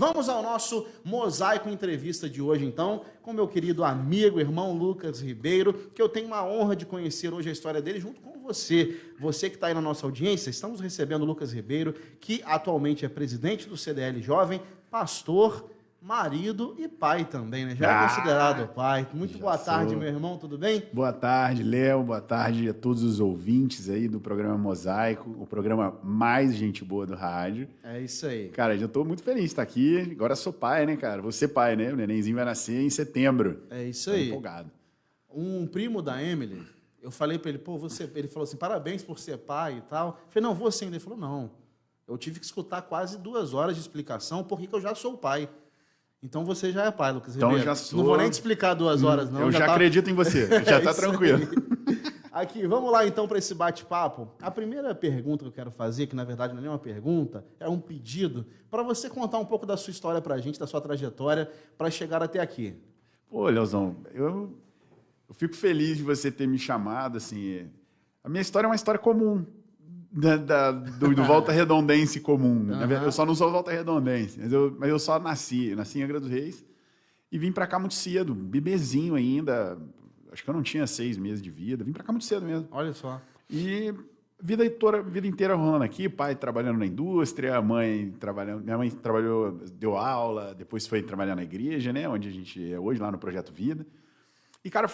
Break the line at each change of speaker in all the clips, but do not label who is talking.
Vamos ao nosso Mosaico Entrevista de hoje, então, com meu querido amigo, irmão Lucas Ribeiro, que eu tenho uma honra de conhecer hoje a história dele junto com você. Você que está aí na nossa audiência, estamos recebendo o Lucas Ribeiro, que atualmente é presidente do CDL Jovem, pastor, marido e pai também, né? Já é considerado pai. Muito boa tarde, meu irmão, tudo bem?
Boa tarde, Léo. Boa tarde a todos os ouvintes aí do programa Mosaico, o programa mais gente boa do rádio.
É isso aí.
Cara, já estou muito feliz de estar aqui. Agora sou pai, né, cara? Vou ser pai, né? O nenenzinho vai nascer em setembro.
É isso
Tô
aí.
empolgado.
Um primo da Emily, eu falei para ele, ele falou assim, parabéns por ser pai e tal. Eu falei, não, você ainda. Ele falou, não. Eu tive que escutar quase 2 horas de explicação porque eu já sou pai. Então você já é pai, Lucas Ribeiro.
Então já sou.
Não vou nem te explicar 2 horas, não.
Eu já acredito em você. Já tá tranquilo.
Aqui, vamos lá então para esse bate-papo. A primeira pergunta que eu quero fazer, que na verdade não é uma pergunta, é um pedido, para você contar um pouco da sua história para a gente, da sua trajetória, para chegar até aqui.
Pô, Leozão, eu fico feliz de você ter me chamado, assim. A minha história é uma história comum. Do Volta Redondense comum. Na verdade, eu só não sou Volta Redondense, mas eu só nasci em Angra dos Reis e vim para cá muito cedo, bebezinho ainda, acho que eu não tinha 6 meses de vida, vim para cá muito cedo mesmo.
Olha só.
E vida inteira rolando aqui, pai trabalhando na indústria, mãe trabalhando, minha mãe trabalhou, deu aula, depois foi trabalhar na igreja, né, onde a gente é hoje, lá no Projeto Vida. E, cara,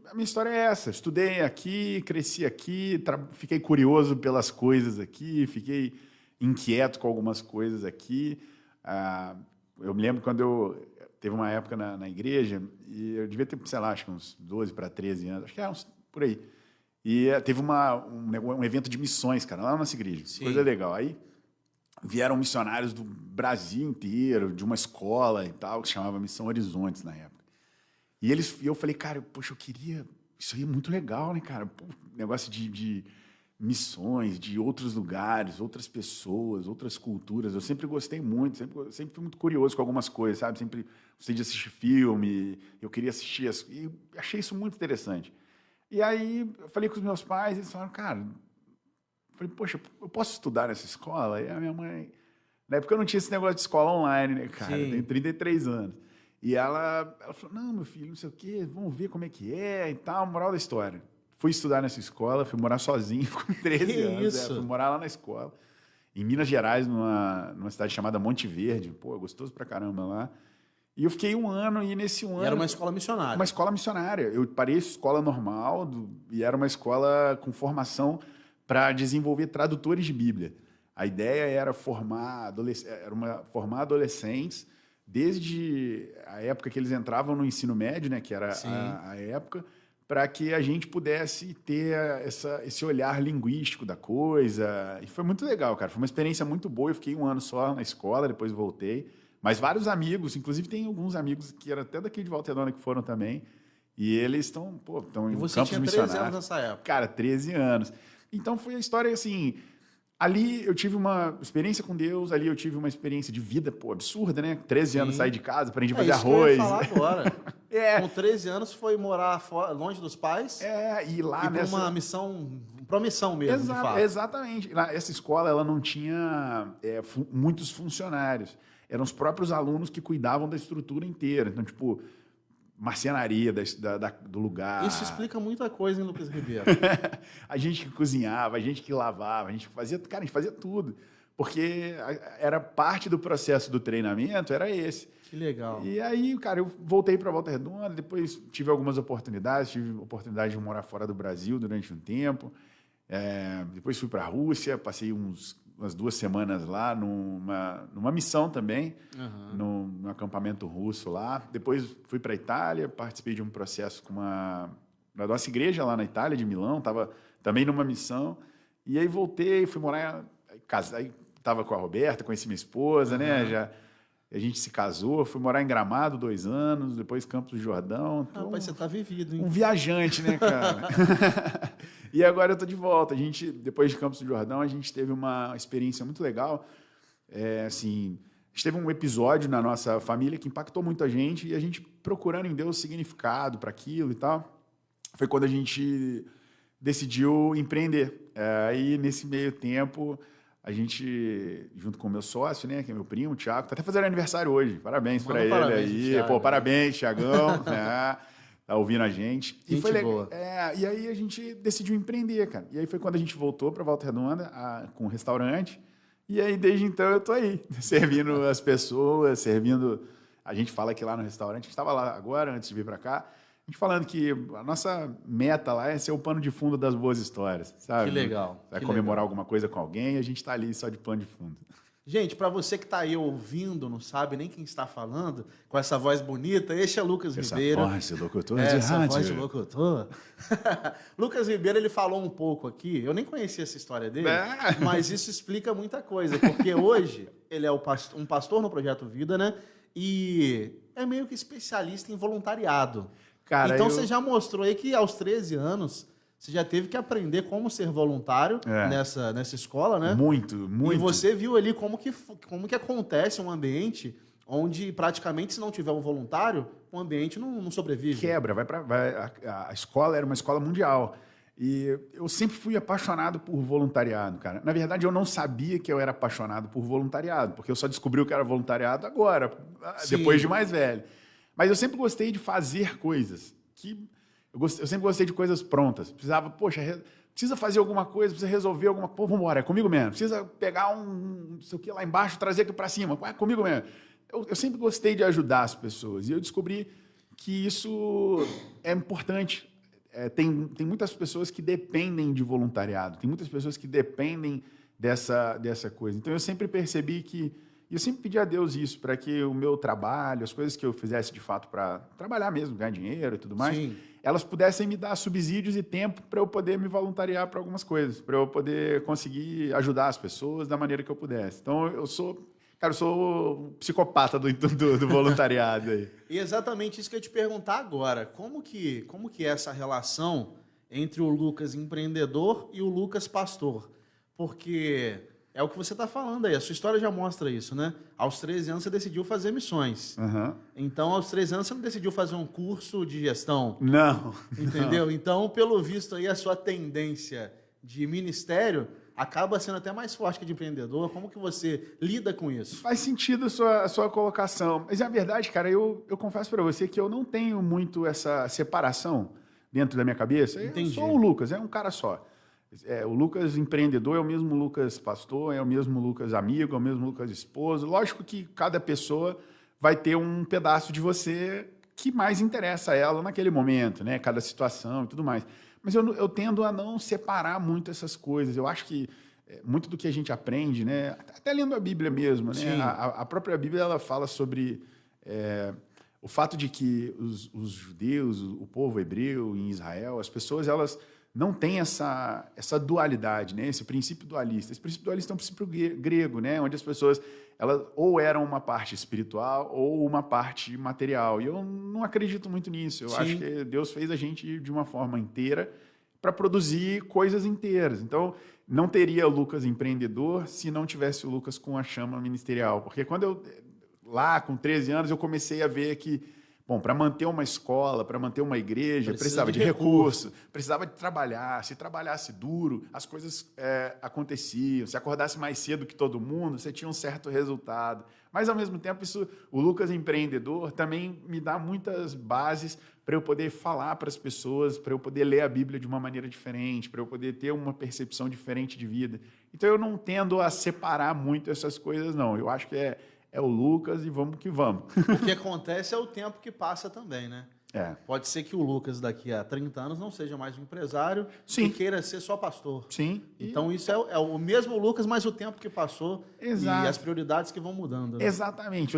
a minha história é essa. Estudei aqui, cresci aqui, fiquei curioso pelas coisas aqui, fiquei inquieto com algumas coisas aqui. Eu me lembro quando teve uma época na igreja, e eu devia ter, sei lá, acho que uns 12 para 13 anos, acho que era uns por aí. E teve um evento de missões, cara, lá na nossa igreja. Sim. Coisa legal. Aí vieram missionários do Brasil inteiro, de uma escola e tal, que se chamava Missão Horizontes na época. E eu falei, cara, poxa, eu queria... Isso aí é muito legal, né, cara? Pô, negócio de missões, de outros lugares, outras pessoas, outras culturas. Eu sempre gostei muito, sempre fui muito curioso com algumas coisas, sabe? Sempre gostei de assistir filme, eu queria assistir... E achei isso muito interessante. E aí, eu falei com os meus pais, eles falaram, cara... Eu falei, poxa, eu posso estudar nessa escola? E a minha mãe... Na época eu não tinha esse negócio de escola online, né, cara? Sim. Eu tenho 33 anos. E ela falou, não, meu filho, não sei o quê, vamos ver como é que é e tal, moral da história. Fui estudar nessa escola, fui morar sozinho com 13 anos. Fui morar lá na escola, em Minas Gerais, numa cidade chamada Monte Verde. Pô, gostoso pra caramba lá. E eu fiquei 1 ano, e nesse 1 ano...
E era uma escola missionária.
Uma escola missionária. Eu parei escola normal, e era uma escola com formação para desenvolver tradutores de Bíblia. A ideia era formar adolescentes, desde a época que eles entravam no ensino médio, né, que era a época, para que a gente pudesse ter esse olhar linguístico da coisa. E foi muito legal, cara. Foi uma experiência muito boa. Eu fiquei 1 ano só na escola, depois voltei. Mas vários amigos, inclusive tem alguns amigos que eram até daqui de Volta Redonda que foram também, e eles estão em campos missionários.
E você tinha 13 anos nessa época?
Cara, 13 anos. Então foi a história assim... Ali eu tive uma experiência com Deus, ali eu tive uma experiência de vida, pô, absurda, né? 13 anos saí de casa, aprendi a fazer arroz.
Que eu ia falar agora. Com 13 anos foi morar longe dos pais.
E lá nessa...
Pra uma missão mesmo, de fato.
Exatamente. Essa escola, ela não tinha muitos funcionários. Eram os próprios alunos que cuidavam da estrutura inteira. Então, tipo... marcenaria do lugar.
Isso explica muita coisa, hein, Lucas Ribeiro?
A gente que cozinhava, a gente que lavava, a gente fazia tudo. Porque era parte do processo do treinamento, era esse.
Que legal.
E aí, cara, eu voltei para Volta Redonda, depois tive algumas oportunidades, tive oportunidade de morar fora do Brasil durante um tempo. Depois fui para a Rússia, passei umas 2 semanas lá numa missão também, num acampamento russo lá. Depois fui para a Itália, participei de um processo na nossa igreja lá na Itália, de Milão, estava também numa missão. E aí voltei, fui morar, aí estava com a Roberta, conheci minha esposa, né? A gente se casou, fui morar em Gramado 2 anos, depois Campos do Jordão. Então,
rapaz, você tá vivido, hein?
Um viajante, né, cara? E agora eu tô de volta. Depois de Campos do Jordão, a gente teve uma experiência muito legal. A gente teve um episódio na nossa família que impactou muito a gente, e a gente procurando em Deus significado para aquilo e tal. Foi quando a gente decidiu empreender. Aí, nesse meio tempo, a gente, junto com o meu sócio, né, que é meu primo, o Thiago, tá até fazendo aniversário hoje. Parabéns para ele
parabéns,
aí.
Thiago,
Pô, parabéns, Thiagão. Tá ouvindo a gente.
Gente
E foi legal.
boa.
E aí a gente decidiu empreender, cara. E aí foi quando a gente voltou para Volta Redonda com um restaurante. E aí, desde então, eu tô aí, servindo as pessoas, servindo... A gente fala que lá no restaurante, a gente estava lá agora, antes de vir para cá, a gente falando que a nossa meta lá é ser o pano de fundo das boas histórias, sabe?
Que legal.
Vai
que
comemorar
legal.
alguma coisa com alguém e a gente está ali só de pano de fundo.
Gente, para você que está aí ouvindo, não sabe nem quem está falando, com essa voz bonita, este é Lucas Ribeiro.
Essa voz de locutor de
Essa
rádio.
voz de locutor. Lucas Ribeiro, ele falou um pouco aqui, eu nem conhecia essa história dele, mas isso explica muita coisa, porque hoje ele é um pastor no Projeto Vida, né? E é meio que especialista em voluntariado.
Cara,
então você já mostrou aí que aos 13 anos você já teve que aprender como ser voluntário nessa escola, né?
Muito.
E você viu ali como que acontece um ambiente onde praticamente, se não tiver um voluntário, o ambiente não sobrevive.
Quebra, a escola era uma escola mundial. E eu sempre fui apaixonado por voluntariado, cara. Na verdade, eu não sabia que eu era apaixonado por voluntariado, porque eu só descobri o que era voluntariado agora, depois de mais velho. Mas eu sempre gostei de fazer coisas. Eu sempre gostei de coisas prontas. Precisa fazer alguma coisa, precisa resolver alguma coisa. Pô, vamos embora, é comigo mesmo. Precisa pegar não sei o que lá embaixo, trazer aqui para cima. É comigo mesmo. Eu sempre gostei de ajudar as pessoas. E eu descobri que isso é importante. Tem muitas pessoas que dependem de voluntariado, tem muitas pessoas que dependem dessa coisa. Então, eu sempre percebi que... E eu sempre pedi a Deus isso, para que o meu trabalho, as coisas que eu fizesse de fato para trabalhar mesmo, ganhar dinheiro e tudo mais,
Sim.
elas pudessem me dar subsídios e tempo para eu poder me voluntariar para algumas coisas, para eu poder conseguir ajudar as pessoas da maneira que eu pudesse. Então, eu sou o psicopata do voluntariado aí.
E exatamente isso que eu ia te perguntar agora. Como que é essa relação entre o Lucas empreendedor e o Lucas pastor? Porque é o que você está falando aí, a sua história já mostra isso, né? Aos 13 anos você decidiu fazer missões.
Uhum.
Então, aos 13 anos você não decidiu fazer um curso de gestão.
Não.
Entendeu? Não. Então, pelo visto aí, a sua tendência de ministério acaba sendo até mais forte que de empreendedor. Como que você lida com isso?
Faz sentido a sua colocação. Mas, na verdade, cara, eu confesso para você que eu não tenho muito essa separação dentro da minha cabeça.
Entendi.
Eu sou o Lucas, é um cara só. O Lucas empreendedor é o mesmo Lucas pastor, é o mesmo Lucas amigo, é o mesmo Lucas esposo. Lógico que cada pessoa vai ter um pedaço de você que mais interessa a ela naquele momento, né? Cada situação e tudo mais. Mas eu tendo a não separar muito essas coisas. Eu acho que muito do que a gente aprende, né? Até lendo a Bíblia mesmo, né? A própria Bíblia ela fala sobre o fato de que os judeus, o povo hebreu em Israel, as pessoas, elas não têm essa dualidade, né? Esse princípio dualista. Esse princípio dualista é um princípio grego, né? Onde as pessoas elas ou eram uma parte espiritual ou uma parte material. E eu não acredito muito nisso. Eu acho que Deus fez a gente de uma forma inteira para produzir coisas inteiras. Então, não teria o Lucas empreendedor se não tivesse o Lucas com a chama ministerial. Porque quando eu, lá com 13 anos, eu comecei a ver que, bom, para manter uma escola, para manter uma igreja, precisava de recurso, precisava de trabalhar. Se trabalhasse duro, as coisas aconteciam. Se acordasse mais cedo que todo mundo, você tinha um certo resultado. Mas, ao mesmo tempo, o Lucas empreendedor também me dá muitas bases para eu poder falar para as pessoas, para eu poder ler a Bíblia de uma maneira diferente, para eu poder ter uma percepção diferente de vida. Então, eu não tendo a separar muito essas coisas, não. Eu acho que é o Lucas e vamos que vamos.
O que acontece é o tempo que passa também, né? Pode ser que o Lucas daqui a 30 anos não seja mais um empresário e queira ser só pastor.
Sim.
Então isso é o mesmo Lucas, mas o tempo que passou.
Exato.
E as prioridades que vão mudando. Né?
Exatamente.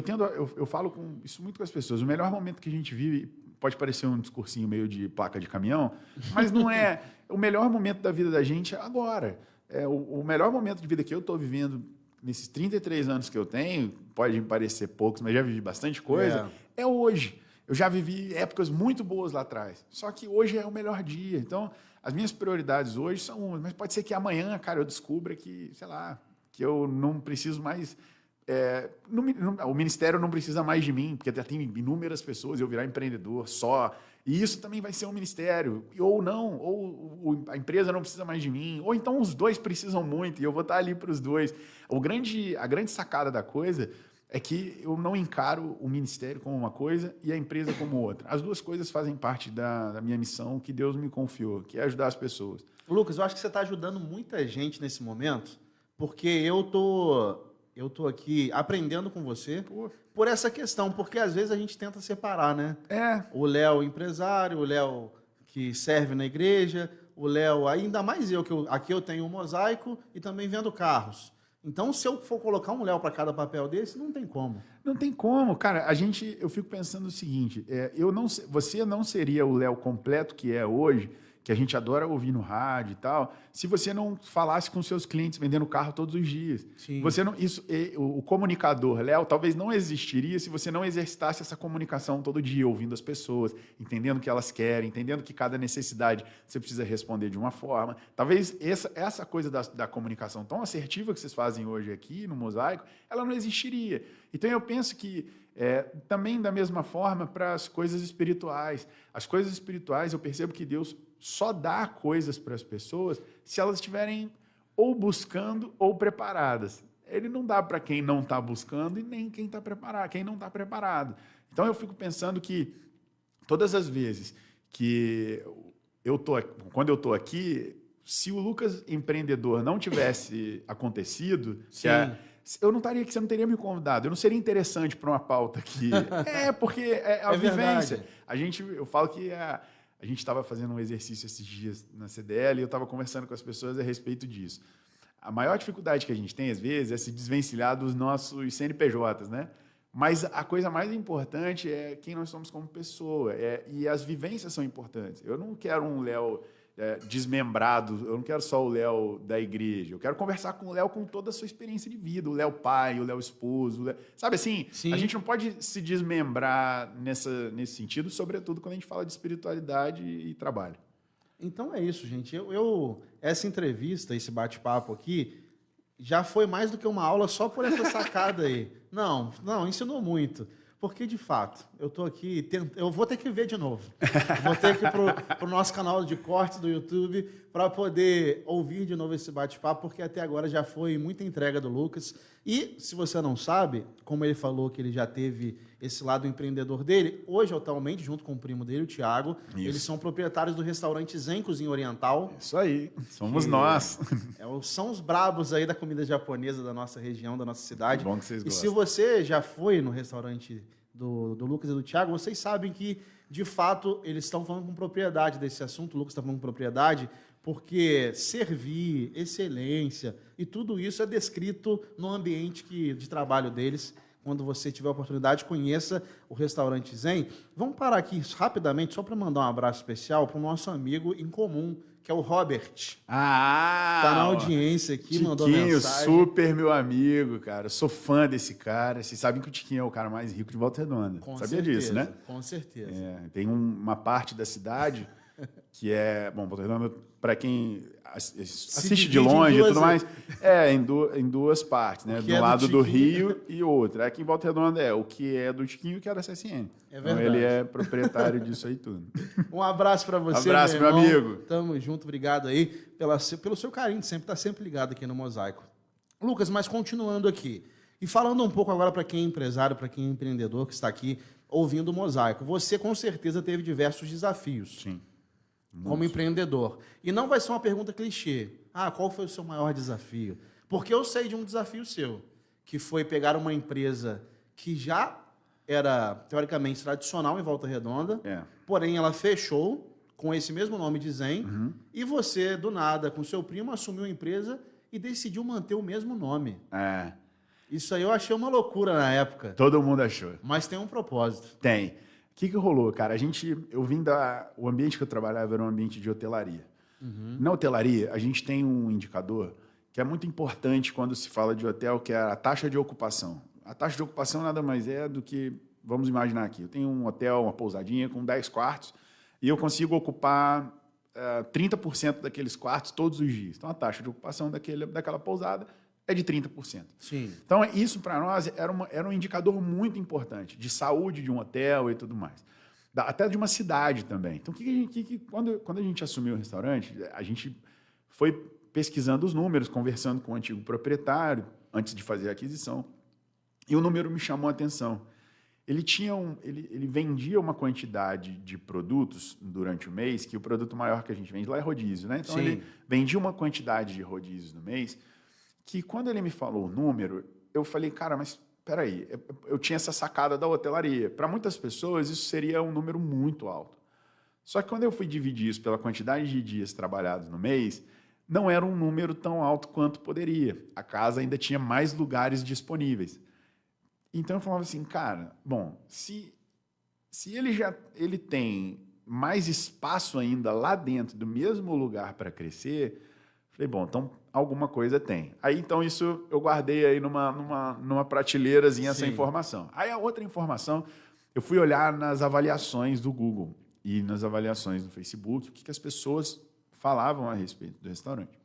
Eu falo isso muito com as pessoas. O melhor momento que a gente vive, pode parecer um discursinho meio de placa de caminhão, mas não é. O melhor momento da vida da gente é agora. O melhor momento de vida que eu estou vivendo nesses 33 anos que eu tenho, pode parecer poucos, mas já vivi bastante coisa, é hoje. Eu já vivi épocas muito boas lá atrás, só que hoje é o melhor dia. Então, as minhas prioridades hoje são umas, mas pode ser que amanhã, cara, eu descubra que, sei lá, que eu não preciso mais o ministério não precisa mais de mim, porque já tem inúmeras pessoas, eu virar empreendedor só. E isso também vai ser um ministério. Ou não, ou a empresa não precisa mais de mim, ou então os dois precisam muito e eu vou estar ali para os dois. A grande sacada da coisa é que eu não encaro o ministério como uma coisa e a empresa como outra. As duas coisas fazem parte da minha missão que Deus me confiou, que é ajudar as pessoas.
Lucas, eu acho que você está ajudando muita gente nesse momento, porque eu tô aqui aprendendo com você por essa questão, porque às vezes a gente tenta separar, né? O Léo empresário, o Léo que serve na igreja, o Léo, ainda mais aqui eu tenho um mosaico e também vendo carros. Então, se eu for colocar um Léo para cada papel desse, não tem como.
Não tem como, cara. Eu fico pensando o seguinte: você não seria o Léo completo que é hoje, que a gente adora ouvir no rádio e tal, se você não falasse com seus clientes vendendo carro todos os dias.
Sim.
O comunicador Léo talvez não existiria se você não exercitasse essa comunicação todo dia, ouvindo as pessoas, entendendo o que elas querem, entendendo que cada necessidade você precisa responder de uma forma. Talvez essa coisa da comunicação tão assertiva que vocês fazem hoje aqui no Mosaico, ela não existiria. Então eu penso que também da mesma forma para as coisas espirituais. As coisas espirituais, eu percebo que Deus só dá coisas para as pessoas se elas estiverem ou buscando ou preparadas. Ele não dá para quem não está buscando e nem quem está preparado, quem não está preparado. Então eu fico pensando que todas as vezes que quando eu estou aqui, se o Lucas empreendedor não tivesse acontecido, eu não estaria aqui, você não teria me convidado. Eu não seria interessante para uma pauta aqui. Porque é a vivência. Eu falo que a gente estava fazendo um exercício esses dias na CDL e eu estava conversando com as pessoas a respeito disso. A maior dificuldade que a gente tem, às vezes, é se desvencilhar dos nossos CNPJs, né? Mas a coisa mais importante é quem nós somos como pessoa. E as vivências são importantes. Eu não quero um Léo desmembrado, eu não quero só o Léo da igreja, eu quero conversar com o Léo com toda a sua experiência de vida, o Léo pai, o Léo esposo, sabe assim?
Sim.
A gente não pode se desmembrar nesse sentido, sobretudo quando a gente fala de espiritualidade e trabalho.
Então é isso, gente. Essa entrevista, esse bate-papo aqui, já foi mais do que uma aula só por essa sacada aí. Não, ensinou muito. Porque, de fato, eu estou aqui, eu vou ter que ver de novo. Vou ter que ir para o nosso canal de cortes do YouTube para poder ouvir de novo esse bate-papo, porque até agora já foi muita entrega do Lucas. E, se você não sabe, como ele falou que ele já teve esse lado empreendedor dele, hoje, atualmente, junto com o primo dele, o Thiago, eles são proprietários do restaurante Zen Cozinha Oriental.
Isso aí, somos nós.
São os brabos aí da comida japonesa da nossa região, da nossa cidade.
Que bom que vocês gostam.
E se você já foi no restaurante do Lucas e do Thiago, vocês sabem que, de fato, eles estão falando com propriedade desse assunto, o Lucas está falando com propriedade, porque servir, excelência e tudo isso é descrito no ambiente de trabalho deles. Quando você tiver a oportunidade, conheça o restaurante Zen. Vamos parar aqui rapidamente, só para mandar um abraço especial para o nosso amigo em comum, que é o Robert. Tá na audiência aqui,
Tiquinho,
mandou mensagem.
Super meu amigo, cara. Eu sou fã desse cara. Vocês sabem que o Tiquinho é o cara mais rico de Volta Redonda. Sabia disso, né?
Com certeza.
Tem uma parte da cidade que é... Bom, Volta Redonda, para quem assiste de longe e tudo mais, em duas partes, né? Do lado do Rio e outro. Aqui em Volta Redonda o que é do Tiquinho e o que é da CSN.
É verdade.
Então, ele é proprietário disso aí tudo.
Um abraço para você,
abraço,
meu
amigo.
Tamo junto, obrigado aí pelo seu carinho, tá sempre ligado aqui no Mosaico. Lucas, mas continuando aqui, e falando um pouco agora para quem é empresário, para quem é empreendedor que está aqui ouvindo o Mosaico, você com certeza teve diversos desafios.
Sim.
Como empreendedor. E não vai ser uma pergunta clichê. Qual foi o seu maior desafio? Porque eu sei de um desafio seu, que foi pegar uma empresa que já era, teoricamente, tradicional em Volta Redonda, porém ela fechou com esse mesmo nome de Zen, e você, do nada, com seu primo, assumiu a empresa e decidiu manter o mesmo nome. Isso aí eu achei uma loucura na época.
Todo mundo achou.
Mas tem um propósito.
Tem. O que rolou, cara? Eu vim o ambiente que eu trabalhava era um ambiente de hotelaria. Na hotelaria, a gente tem um indicador que é muito importante quando se fala de hotel, que é a taxa de ocupação. A taxa de ocupação nada mais é do que, vamos imaginar aqui, eu tenho um hotel, uma pousadinha com 10 quartos e eu consigo ocupar 30% daqueles quartos todos os dias. Então, a taxa de ocupação daquela pousada é de 30%.
Sim.
Então, isso para nós era um indicador muito importante de saúde de um hotel e tudo mais. Até de uma cidade também. Então, quando a gente assumiu o restaurante, a gente foi pesquisando os números, conversando com o antigo proprietário, antes de fazer a aquisição, e o número me chamou a atenção. Ele vendia uma quantidade de produtos durante o mês, que o produto maior que a gente vende lá é rodízio, né? Então,
Sim.
ele vendia uma quantidade de rodízios no mês, que quando ele me falou o número, eu falei, cara, mas espera aí, eu tinha essa sacada da hotelaria. Para muitas pessoas, isso seria um número muito alto. Só que quando eu fui dividir isso pela quantidade de dias trabalhados no mês, não era um número tão alto quanto poderia. A casa ainda tinha mais lugares disponíveis. Então eu falava assim, cara, bom, se ele tem mais espaço ainda lá dentro do mesmo lugar para crescer, falei, bom, então alguma coisa tem. Aí então isso eu guardei aí numa prateleirazinha essa informação. Aí a outra informação, eu fui olhar nas avaliações do Google e nas avaliações do Facebook, o que as pessoas falavam a respeito do restaurante.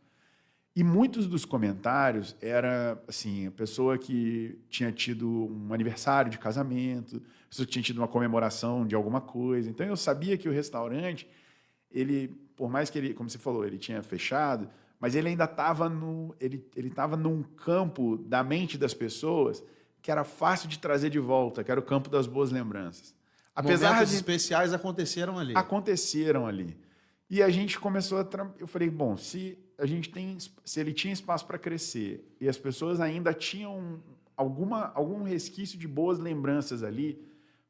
E muitos dos comentários era assim, a pessoa que tinha tido um aniversário de casamento, a pessoa que tinha tido uma comemoração de alguma coisa. Então eu sabia que o restaurante, ele, por mais que ele, como você falou, ele tinha fechado, mas ele ainda estava ele estava num campo da mente das pessoas que era fácil de trazer de volta, que era o campo das boas lembranças.
Momentos especiais aconteceram ali.
Aconteceram ali. E a gente começou eu falei, bom, se ele tinha espaço para crescer e as pessoas ainda tinham algum resquício de boas lembranças ali,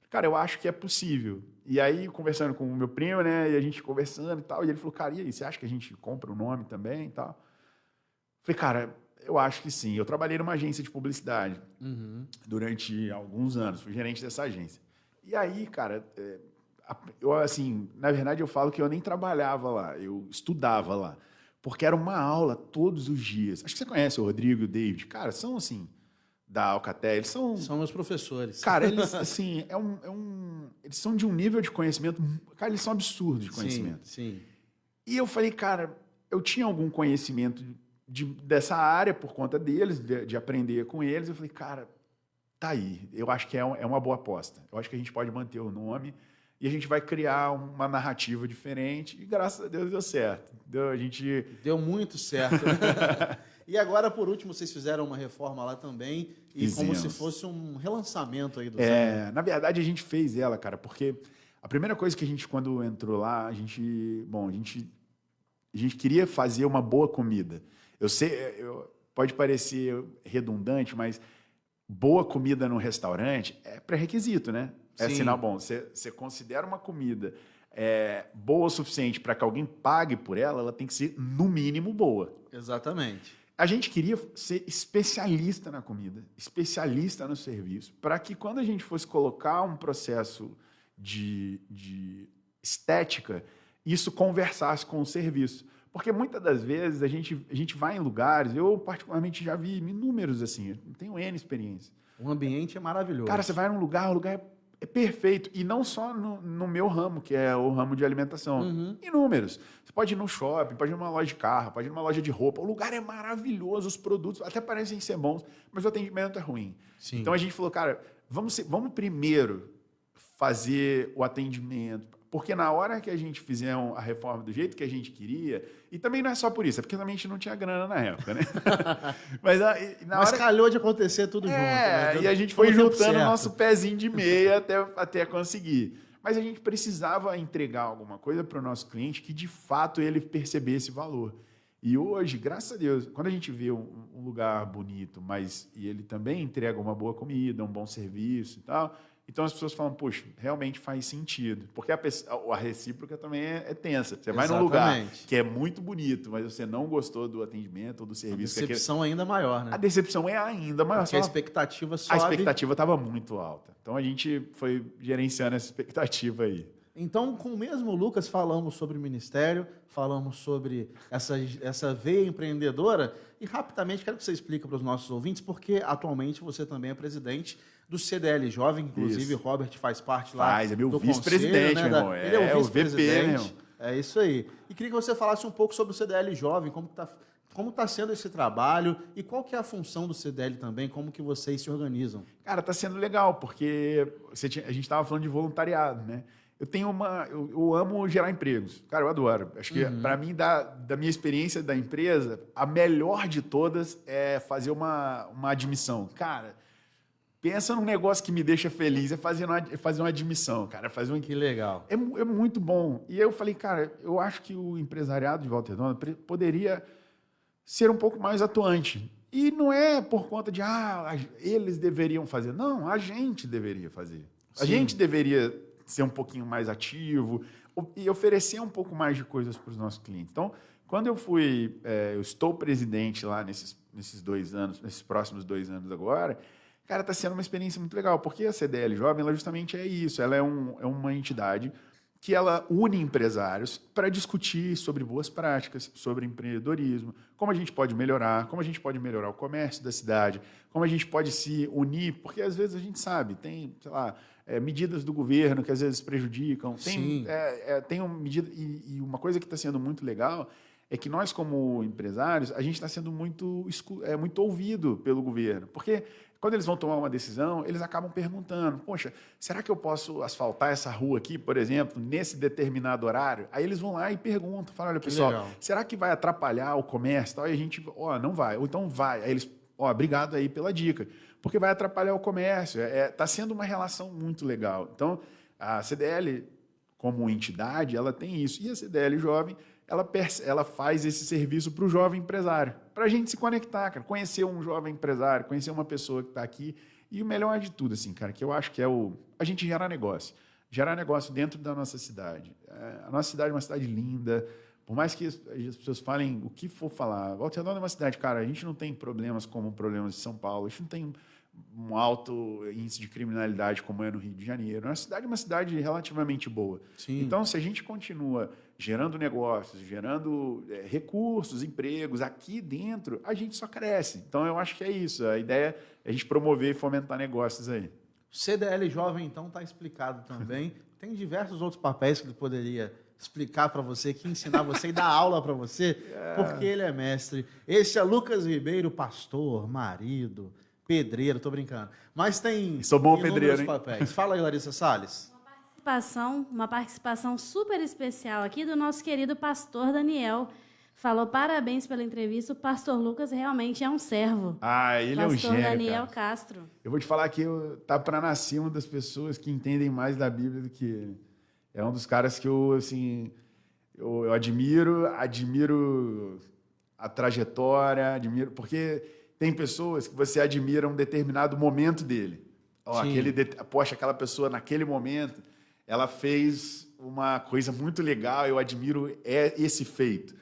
cara, eu acho que é possível. E aí, conversando com o meu primo, né, e a gente conversando e tal, e ele falou, cara, e aí, você acha que a gente compra o nome também e tal? Falei, cara, eu acho que sim. Eu trabalhei numa agência de publicidade durante alguns anos, fui gerente dessa agência. E aí, cara, eu, assim, na verdade, eu falo que eu nem trabalhava lá, eu estudava lá. Porque era uma aula todos os dias. Acho que você conhece o Rodrigo e o David. Cara, são, assim, da Alcatel. Eles são
meus professores.
Cara, eles, assim, eles são de um nível de conhecimento... Cara, eles são absurdos de conhecimento.
Sim.
E eu falei, cara, eu tinha algum conhecimento dessa área por conta deles, de aprender com eles. Eu falei, cara, tá aí. Eu acho que é uma boa aposta. Eu acho que a gente pode manter o nome e a gente vai criar uma narrativa diferente. E graças a Deus deu certo.
Deu muito certo. E agora, por último, vocês fizeram uma reforma lá também. E
Fizemos.
como se fosse um relançamento aí do
Zé. Na verdade, a gente fez ela, cara, porque a primeira coisa que a gente, quando entrou lá, a gente queria fazer uma boa comida. Eu sei, pode parecer redundante, mas boa comida no restaurante é pré-requisito, né? É sinal bom. Você considera uma comida boa o suficiente para que alguém pague por ela, ela tem que ser, no mínimo, boa.
Exatamente.
A gente queria ser especialista na comida, especialista no serviço, para que quando a gente fosse colocar um processo de estética, isso conversasse com o serviço. Porque muitas das vezes a gente vai em lugares, eu particularmente já vi inúmeros assim, eu tenho N experiência.
O ambiente é maravilhoso.
Cara, você vai num lugar, o lugar é perfeito. E não só no meu ramo, que é o ramo de alimentação. Inúmeros. Você pode ir no shopping, pode ir numa loja de carro, pode ir numa loja de roupa. O lugar é maravilhoso, os produtos até parecem ser bons, mas o atendimento é ruim.
Sim.
Então a gente falou, cara, vamos primeiro fazer o atendimento. Porque na hora que a gente fizer a reforma do jeito que a gente queria, e também não é só por isso, é porque também a gente não tinha grana na época, né? Mas
calhou de acontecer tudo junto. Né?
E a gente foi juntando o nosso pezinho de meia até conseguir. Mas a gente precisava entregar alguma coisa para o nosso cliente que, de fato, ele percebesse valor. E hoje, graças a Deus, quando a gente vê um lugar bonito, e ele também entrega uma boa comida, um bom serviço e tal... Então as pessoas falam, poxa, realmente faz sentido. Porque a recíproca também é tensa. Você vai num lugar que é muito bonito, mas você não gostou do atendimento ou do serviço.
A decepção é ainda maior, né?
A decepção é ainda maior.
Porque a expectativa sobe.
A expectativa estava muito alta. Então a gente foi gerenciando essa expectativa aí.
Então, com o mesmo Lucas, falamos sobre o Ministério, falamos sobre essa veia empreendedora e, rapidamente, quero que você explique para os nossos ouvintes, porque atualmente você também é presidente do CDL Jovem, inclusive o Robert faz parte lá
é meu
do
vice-presidente,
conselho, né,
meu irmão.
Ele é o vice-presidente.
VP, meu.
É isso aí. E queria que você falasse um pouco sobre o CDL Jovem, como está Como está sendo esse trabalho e qual que é a função do CDL também, como que vocês se organizam?
Cara, está sendo legal, porque a gente estava falando de voluntariado, né? Eu amo gerar empregos. Cara, eu adoro. Acho que, para mim, da minha experiência da empresa, a melhor de todas é fazer uma admissão. Cara, pensa num negócio que me deixa feliz, é fazer uma admissão, cara.
Que legal.
É muito bom. E eu falei, cara, eu acho que o empresariado de Volta Redonda poderia ser um pouco mais atuante. E não é por conta de, eles deveriam fazer. Não, a gente deveria fazer. A gente deveria ser um pouquinho mais ativo e oferecer um pouco mais de coisas para os nossos clientes. Então, quando eu estou presidente lá nesses 2 anos, nesses próximos 2 anos agora, cara, está sendo uma experiência muito legal, porque a CDL Jovem, ela justamente é isso, ela é uma entidade que ela une empresários para discutir sobre boas práticas, sobre empreendedorismo, como a gente pode melhorar, como a gente pode melhorar o comércio da cidade, como a gente pode se unir, porque às vezes a gente sabe, tem, sei lá, medidas do governo que às vezes prejudicam, tem uma medida, e uma coisa que está sendo muito legal é que nós, como empresários, a gente está sendo muito ouvido pelo governo, porque quando eles vão tomar uma decisão, eles acabam perguntando, poxa, será que eu posso asfaltar essa rua aqui, por exemplo, nesse determinado horário? Aí eles vão lá e perguntam, falam, olha, pessoal, será que vai atrapalhar o comércio? Aí a gente, não vai, ou então vai. Aí eles, obrigado aí pela dica, porque vai atrapalhar o comércio. Está sendo uma relação muito legal. Então, a CDL, como entidade, ela tem isso. E a CDL Jovem, ela faz esse serviço para o jovem empresário, para a gente se conectar, cara, conhecer um jovem empresário, conhecer uma pessoa que está aqui. E o melhor de tudo, assim, cara, que eu acho que é a gente gerar negócio dentro da nossa cidade. A nossa cidade é uma cidade linda, por mais que as pessoas falem o que for falar. Volta Redonda é uma cidade, cara, a gente não tem problemas como problemas de São Paulo, a gente não tem um alto índice de criminalidade como é no Rio de Janeiro. A cidade é uma cidade relativamente boa.
Sim.
Então, se a gente continua gerando negócios, gerando recursos, empregos aqui dentro, a gente só cresce. Então, eu acho que é isso. A ideia é a gente promover e fomentar negócios aí.
CDL Jovem, então, está explicado também. Tem diversos outros papéis que ele poderia explicar para você, que ensinar você e dar aula para você, porque ele é mestre. Esse é Lucas Ribeiro, pastor, marido, pedreiro, tô brincando. Mas tem
sou bom pedreiro, hein?
Papéis. Fala aí, Larissa Salles.
Uma participação super especial aqui do nosso querido pastor Daniel. Falou parabéns pela entrevista. O pastor Lucas realmente é um servo.
Ele é um gênio,
pastor Daniel
cara.
Castro.
Eu vou te falar que tá para nascer uma das pessoas que entendem mais da Bíblia do que ele. É um dos caras que eu admiro a trajetória, porque tem pessoas que você admira um determinado momento dele. Aquela pessoa naquele momento, ela fez uma coisa muito legal, eu admiro esse feito.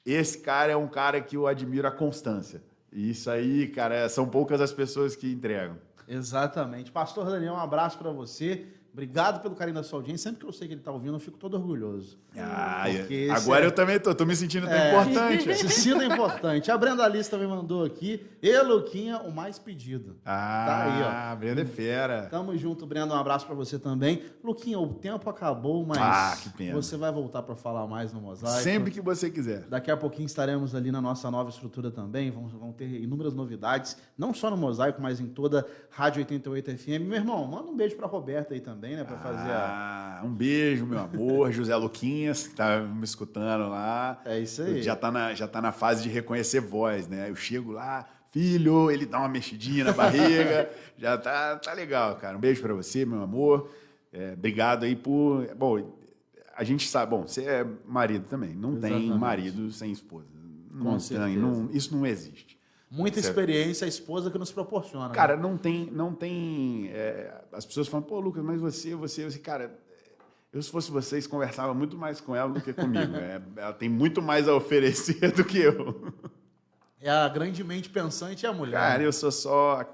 Esse cara é um cara que eu admiro a constância. E isso aí, cara, são poucas as pessoas que entregam.
Exatamente. Pastor Daniel, um abraço para você. Obrigado pelo carinho da sua audiência. Sempre que eu sei que ele está ouvindo, eu fico todo orgulhoso.
Agora eu também tô me sentindo tão importante.
Se sinta importante. A Brenda Alice também mandou aqui. E Luquinha, o mais pedido. Tá aí, ó.
A Brenda é fera.
Tamo junto, Brenda. Um abraço para você também. Luquinha, o tempo acabou, mas
que pena.
Você vai voltar para falar mais no Mosaico.
Sempre que você quiser.
Daqui a pouquinho estaremos ali na nossa nova estrutura também. Vão ter inúmeras novidades, não só no Mosaico, mas em toda Rádio 88 FM. Meu irmão, manda um beijo para Roberta aí também, né? Para fazer
um beijo, meu amor. José Luquinhas, que tá me escutando lá.
É isso aí.
Já tá na fase de reconhecer voz, né? Eu chego lá, filho, ele dá uma mexidinha na barriga. Já tá legal, cara. Um beijo para você, meu amor. Obrigado aí por... Bom, a gente sabe... Bom, você é marido também. Não tem marido sem esposa. Isso não existe.
Muita experiência, a esposa que nos proporciona.
Cara, não tem... as pessoas falam, pô, Lucas, mas você... Cara, eu, se fosse vocês, conversava muito mais com ela do que comigo. Ela tem muito mais a oferecer do que eu.
É a grandemente pensante e a mulher.
Cara, eu sou só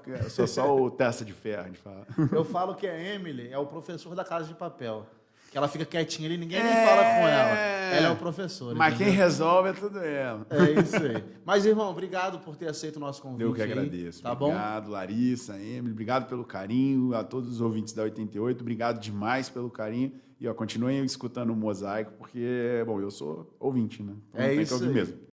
o testa de ferro, a gente fala.
Eu falo que a Emily é o professor da Casa de Papel. Que ela fica quietinha ali, ninguém nem fala com ela. Ela é o professor.
Mas
entendeu?
quem resolve é tudo ela.
É isso aí. Mas, irmão, obrigado por ter aceito o nosso convite.
Eu que agradeço.
Tá
obrigado, Larissa, Emily. Obrigado pelo carinho. A todos os ouvintes da 88. Obrigado demais pelo carinho. E continuem escutando o Mosaico, porque, bom, eu sou ouvinte, né? Então
é isso
tem que ouvir mesmo.